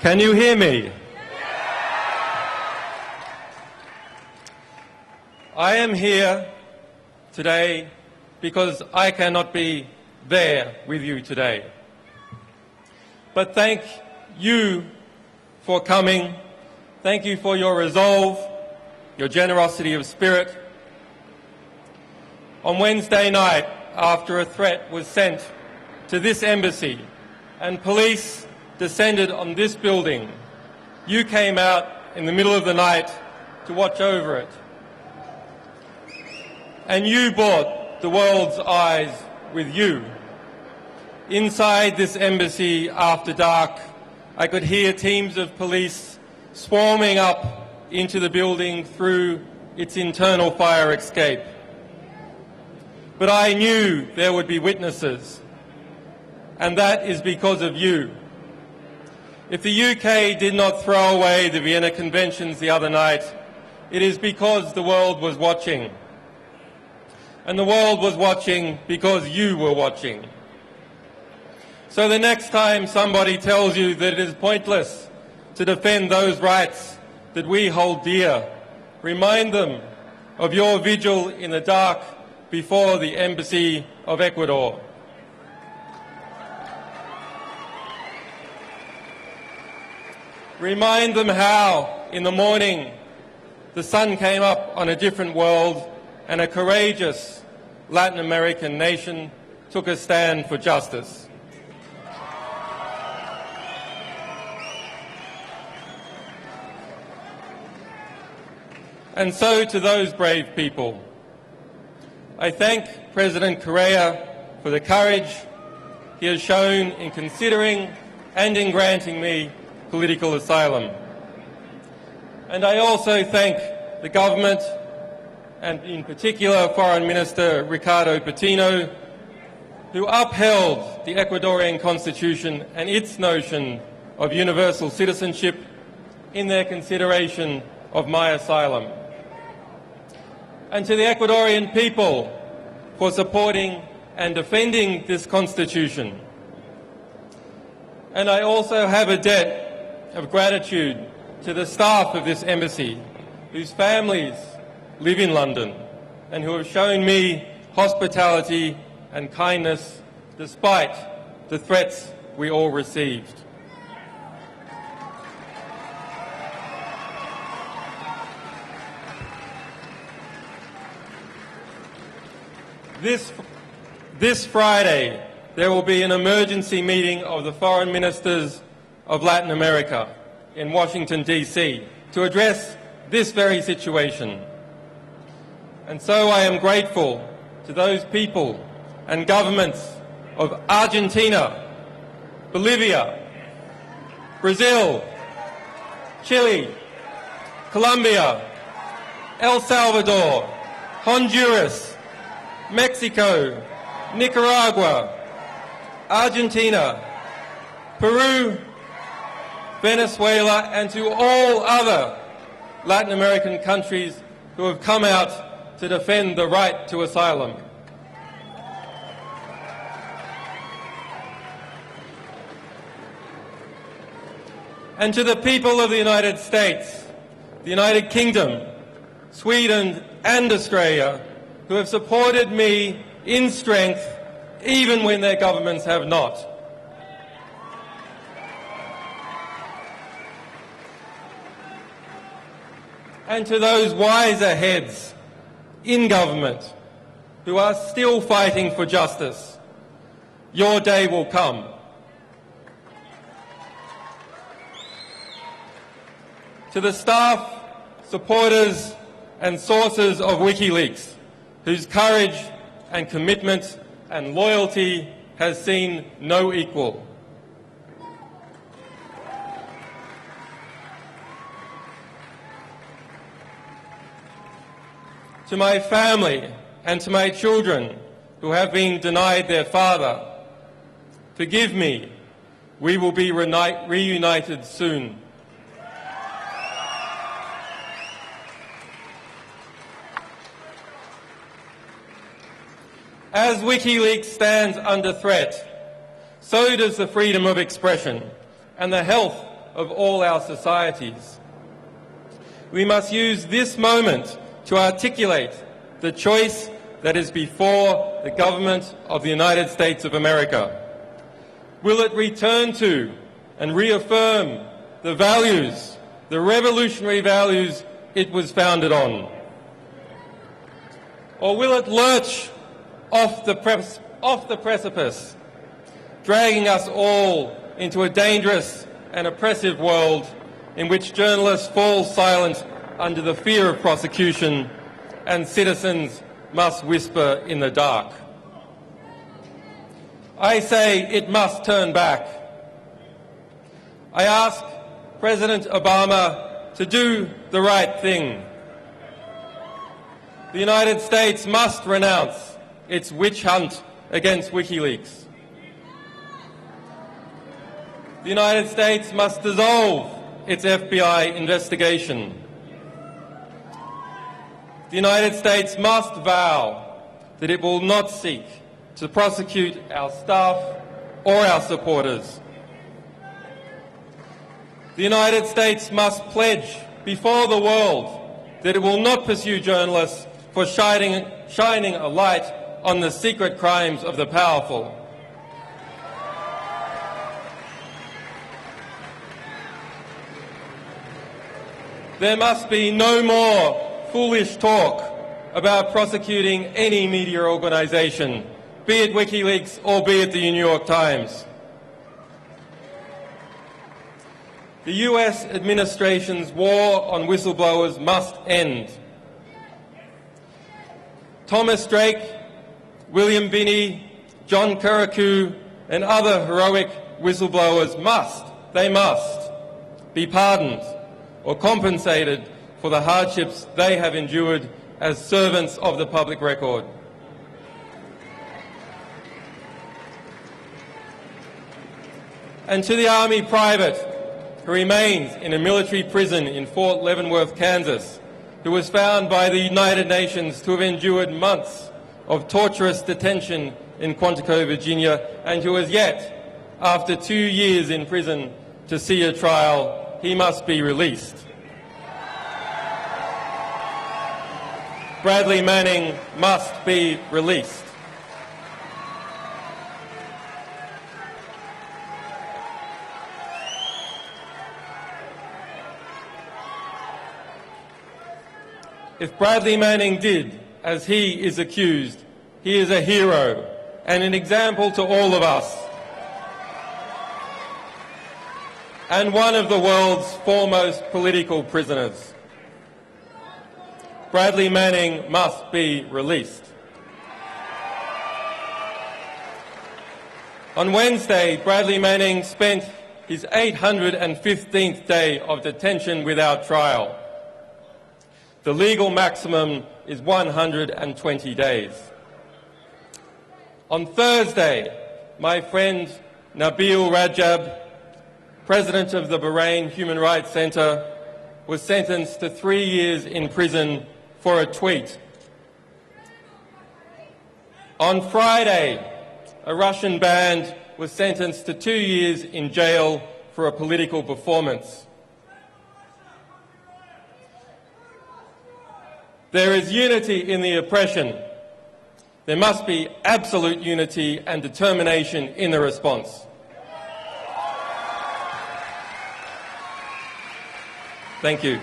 Can you hear me? I am here today because I cannot be there with you today. But thank you for coming. Thank you for your resolve, your generosity of spirit. On Wednesday night, after a threat was sent to this embassy and police descended on this building, you came out in the middle of the night to watch over it. And you brought the world's eyes with you. Inside this embassy after dark, I could hear teams of police swarming up into the building through its internal fire escape. But I knew there would be witnesses, and that is because of you. If the UK did not throw away the Vienna Conventions the other night, it is because the world was watching. And the world was watching because you were watching. So the next time somebody tells you that it is pointless to defend those rights that we hold dear, remind them of your vigil in the dark before the Embassy of Ecuador. Remind them how, in the morning, the sun came up on a different world and a courageous Latin American nation took a stand for justice. And so to those brave people, I thank President Correa for the courage he has shown in considering and in granting me political asylum. And I also thank the government, and in particular Foreign Minister Ricardo Patino, who upheld the Ecuadorian Constitution and its notion of universal citizenship in their consideration of my asylum. And to the Ecuadorian people for supporting and defending this Constitution. And I also have a debt of gratitude to the staff of this embassy, whose families live in London and who have shown me hospitality and kindness despite the threats we all received. This Friday, there will be an emergency meeting of the foreign ministers of Latin America in Washington, D.C. to address this very situation. And so I am grateful to those people and governments of Argentina, Bolivia, Brazil, Chile, Colombia, El Salvador, Honduras, Mexico, Nicaragua, Argentina, Peru, Venezuela, and to all other Latin American countries who have come out to defend the right to asylum. And to the people of the United States, the United Kingdom, Sweden and Australia, who have supported me in strength even when their governments have not. And to those wiser heads in government who are still fighting for justice, your day will come. To the staff, supporters and sources of WikiLeaks, whose courage and commitment and loyalty has seen no equal. To my family and to my children who have been denied their father, forgive me, we will be reunited soon. As WikiLeaks stands under threat, so does the freedom of expression and the health of all our societies. We must use this moment to articulate the choice that is before the government of the United States of America. Will it return to and reaffirm the values, the revolutionary values it was founded on? Or will it lurch off the precipice, dragging us all into a dangerous and oppressive world in which journalists fall silent under the fear of prosecution and citizens must whisper in the dark? I say it must turn back. I ask President Obama to do the right thing. The United States must renounce its witch hunt against WikiLeaks. The United States must dissolve its FBI investigation. The United States must vow that it will not seek to prosecute our staff or our supporters. The United States must pledge before the world that it will not pursue journalists for shining a light on the secret crimes of the powerful. There must be no more foolish talk about prosecuting any media organisation, be it WikiLeaks or be it the New York Times. The US administration's war on whistleblowers must end. Thomas Drake, William Binney, John Kirikou and other heroic whistleblowers must be pardoned or compensated for the hardships they have endured as servants of the public record. And to the Army private who remains in a military prison in Fort Leavenworth, Kansas, who was found by the United Nations to have endured months of torturous detention in Quantico, Virginia, and who has yet, after 2 years in prison, to see a trial, he must be released. Bradley Manning must be released. If Bradley Manning did as he is accused, he is a hero and an example to all of us, and one of the world's foremost political prisoners. Bradley Manning must be released. On Wednesday, Bradley Manning spent his 815th day of detention without trial. The legal maximum is 120 days. On Thursday, my friend Nabil Rajab, president of the Bahrain Human Rights Centre, was sentenced to 3 years in prison for a tweet. On Friday, a Russian band was sentenced to 2 years in jail for a political performance. There is unity in the oppression. There must be absolute unity and determination in the response. Thank you.